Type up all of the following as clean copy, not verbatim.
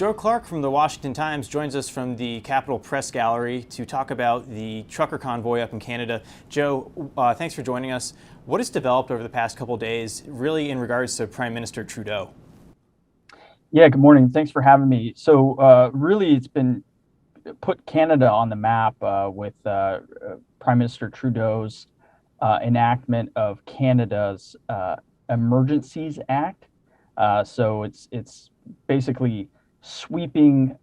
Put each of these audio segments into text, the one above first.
Joe Clark from the Washington Times joins us from the Capitol Press Gallery to talk about the Trucker Convoy up in Canada. Joe, thanks for joining us. What has developed over the past couple of days, really in regards to Prime Minister Trudeau? Yeah, good morning. Thanks for having me. So really, it's been put Canada on the map with Prime Minister Trudeau's enactment of Canada's Emergencies Act. So it's basically sweeping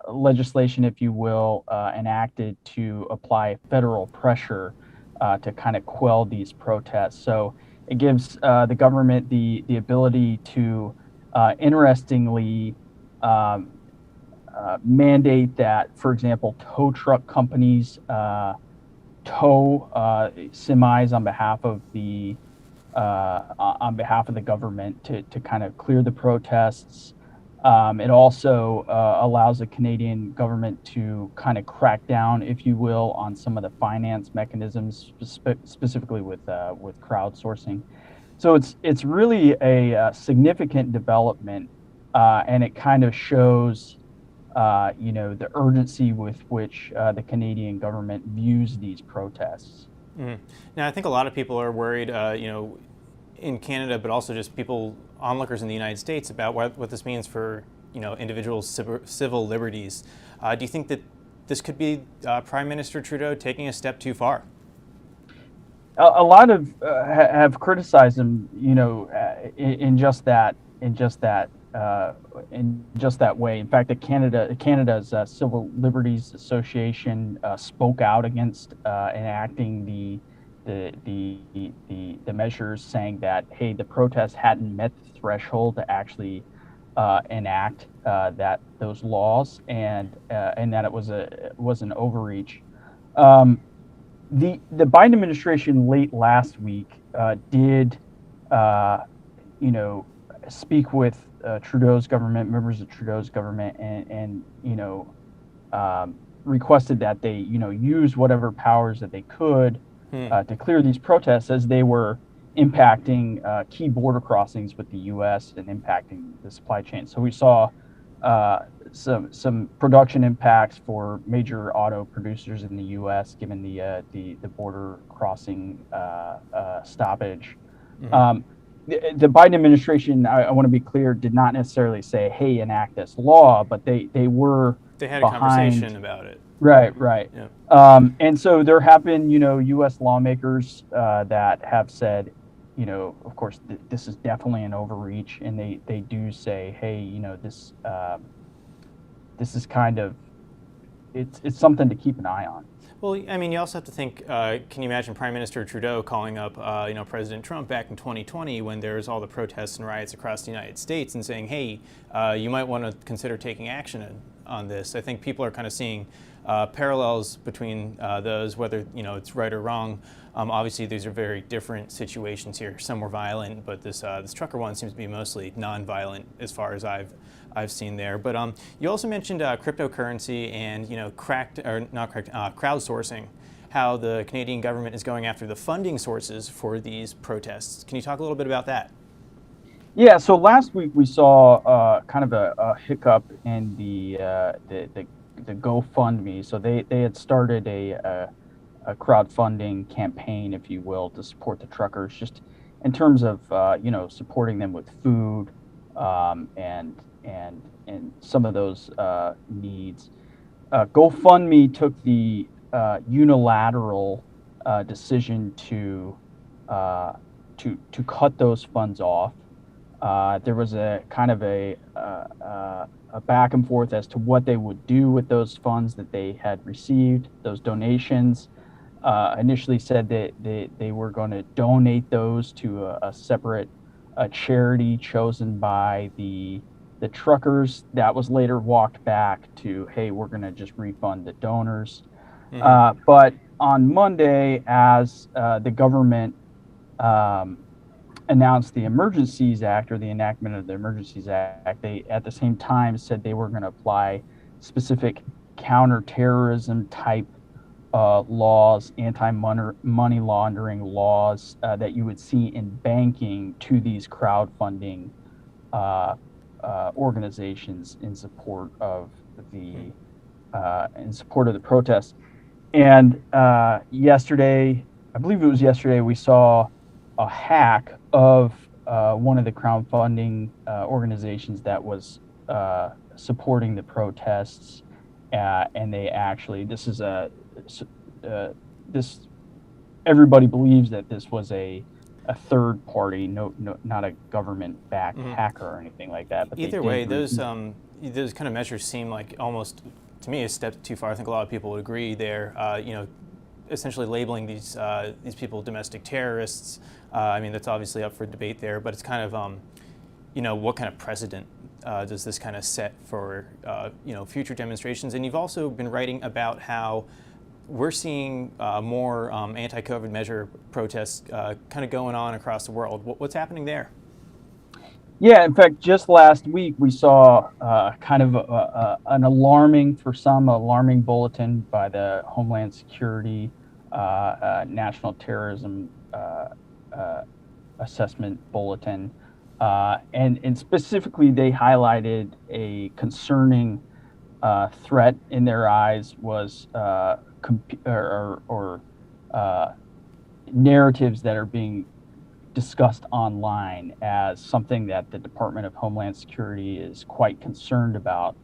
legislation, if you will, enacted to apply federal pressure to kind of quell these protests. So it gives the government the ability to, interestingly, mandate that, for example, tow truck companies tow semis on behalf of the government to kind of clear the protests. It also allows the Canadian government to kind of crack down, if you will, on some of the finance mechanisms, specifically with crowdsourcing. So it's really a significant development, and it kind of shows, the urgency with which the Canadian government views these protests. Now, I think a lot of people are worried, in Canada, but also just people, onlookers in the United States, about what this means for, individuals' civil liberties. Do you think that this could be Prime Minister Trudeau taking a step too far? A lot of have criticized him, in just that way. In fact, Canada's Civil Liberties Association spoke out against enacting the measures, saying that, hey, the protest hadn't met the threshold to actually enact those laws, and that it was an overreach. The Biden administration late last week did speak with Trudeau's government, members of Trudeau's government, and requested that they use whatever powers that they could to clear these protests, as they were impacting key border crossings with the U.S. and impacting the supply chain. So we saw some production impacts for major auto producers in the U.S. given the border crossing stoppage. The Biden administration, I want to be clear, did not necessarily say, "Hey, enact this law," but they had a conversation about it. Right. Yeah. And so there have been, U.S. lawmakers that have said, of course, this is definitely an overreach, and they do say, hey, this is kind of, it's something to keep an eye on. Well, I mean, you also have to think, can you imagine Prime Minister Trudeau calling up, President Trump back in 2020 when there was all the protests and riots across the United States and saying, hey, you might want to consider taking action on this. I think people are kind of seeing parallels between those, whether, it's right or wrong. Obviously, these are very different situations here. Some were violent, but this trucker one seems to be mostly non-violent as far as I've seen there. But you also mentioned cryptocurrency and crowdsourcing, how the Canadian government is going after the funding sources for these protests. Can you talk a little bit about that? Yeah. So last week we saw kind of a hiccup in the GoFundMe. So they had started a crowdfunding campaign, if you will, to support the truckers, just in terms of supporting them with food and some of those needs. GoFundMe took the unilateral decision to cut those funds off. There was a kind of a back and forth as to what they would do with those funds that they had received, those donations. Initially said that they were going to donate those to a separate charity chosen by the truckers. That was later walked back to, hey, we're going to just refund the donors. But on Monday, as the government announced the Emergencies Act, or the enactment of the Emergencies Act, they at the same time said they were going to apply specific counterterrorism type laws, anti-money laundering laws that you would see in banking to these crowdfunding organizations in support of the protest. And yesterday, I believe it was yesterday, we saw a hack of one of the crowdfunding organizations that was supporting the protests, and they actually, everybody believes that this was a third party, not a government-backed hacker or anything like that. But either way, those kind of measures seem like almost, to me, a step too far. I think a lot of people would agree there. Essentially labeling these people domestic terrorists. I mean, that's obviously up for debate there, but it's kind of, what kind of precedent does this kind of set for, future demonstrations? And you've also been writing about how we're seeing more anti-COVID measure protests kind of going on across the world. What's happening there? Yeah, in fact, just last week we saw kind of an alarming bulletin by the Homeland Security National Terrorism Assessment Bulletin, and specifically they highlighted a concerning threat in their eyes was narratives that are being discussed online as something that the Department of Homeland Security is quite concerned about.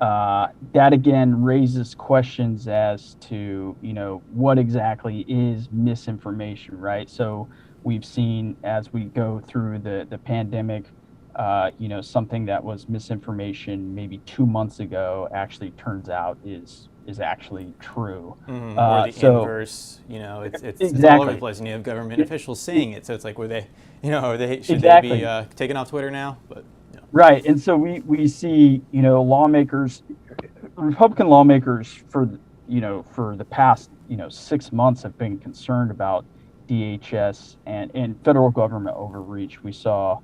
That again raises questions as to, what exactly is misinformation, right? So we've seen as we go through the pandemic, something that was misinformation maybe 2 months ago actually turns out is actually true. Or the inverse, it's all over the place, and you have government officials saying it. So it's like, should they be taken off Twitter now? But right, and so we see lawmakers, Republican lawmakers for the past 6 months have been concerned about DHS and federal government overreach. We saw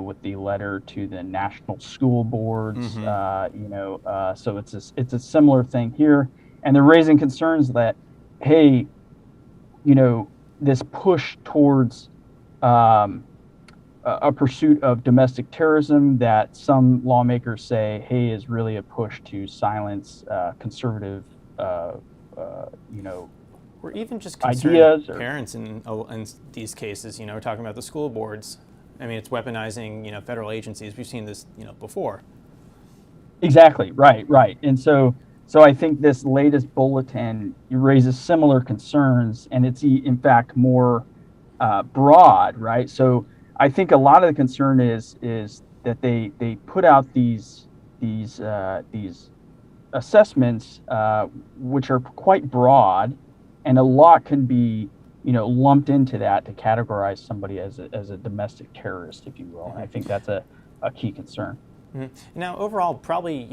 with the letter to the national school boards, so it's a similar thing here, and they're raising concerns that, hey, this push towards a pursuit of domestic terrorism that some lawmakers say, hey, is really a push to silence conservative, or even just concerned parents in these cases. We're talking about the school boards. I mean, it's weaponizing, federal agencies. We've seen this, before. Exactly. Right. And so I think this latest bulletin raises similar concerns, and it's in fact more broad, right? So I think a lot of the concern is that they put out these assessments, which are quite broad, and a lot can be lumped into that to categorize somebody as a domestic terrorist, if you will. And I think that's a key concern. Now, overall, probably,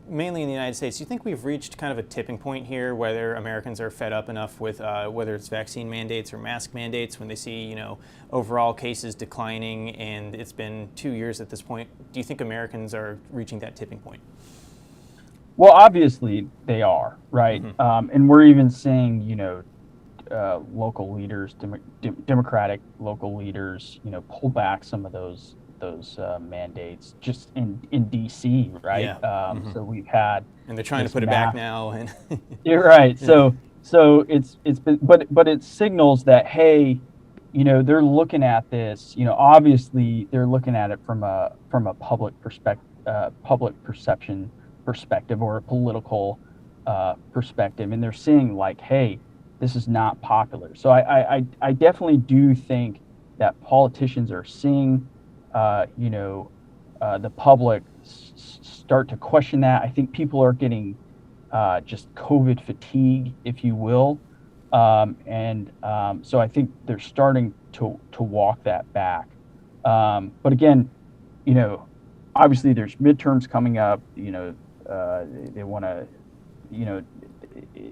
mainly in the United States, do you think we've reached kind of a tipping point here, whether Americans are fed up enough with whether it's vaccine mandates or mask mandates when they see, overall cases declining, and it's been 2 years at this point? Do you think Americans are reaching that tipping point? Well, obviously they are, right? And we're even seeing, local leaders, Democratic local leaders, pull back some of those mandates just in DC, right? Yeah. So we've had, and they're trying to put it back now. And you're right. So it's been, but it signals that, hey, they're looking at this. Obviously they're looking at it from a public perception perspective, or a political perspective, and they're seeing like, hey, this is not popular. So I definitely do think that politicians are seeing, the public start to question that. I think people are getting just COVID fatigue, if you will, and so I think they're starting to walk that back. But again, obviously there's midterms coming up. They want to,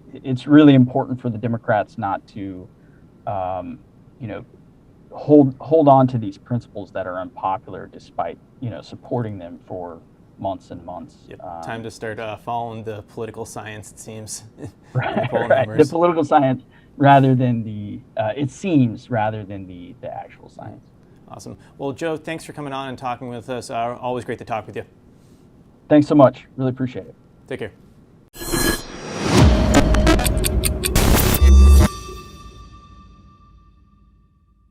it's really important for the Democrats not to, hold on to these principles that are unpopular, despite supporting them for months and months. Yep. Time to start following the political science, it seems. Right. The political science rather than the actual science. Awesome. Well, Joe, thanks for coming on and talking with us. Always great to talk with you. Thanks so much. Really appreciate it. Take care.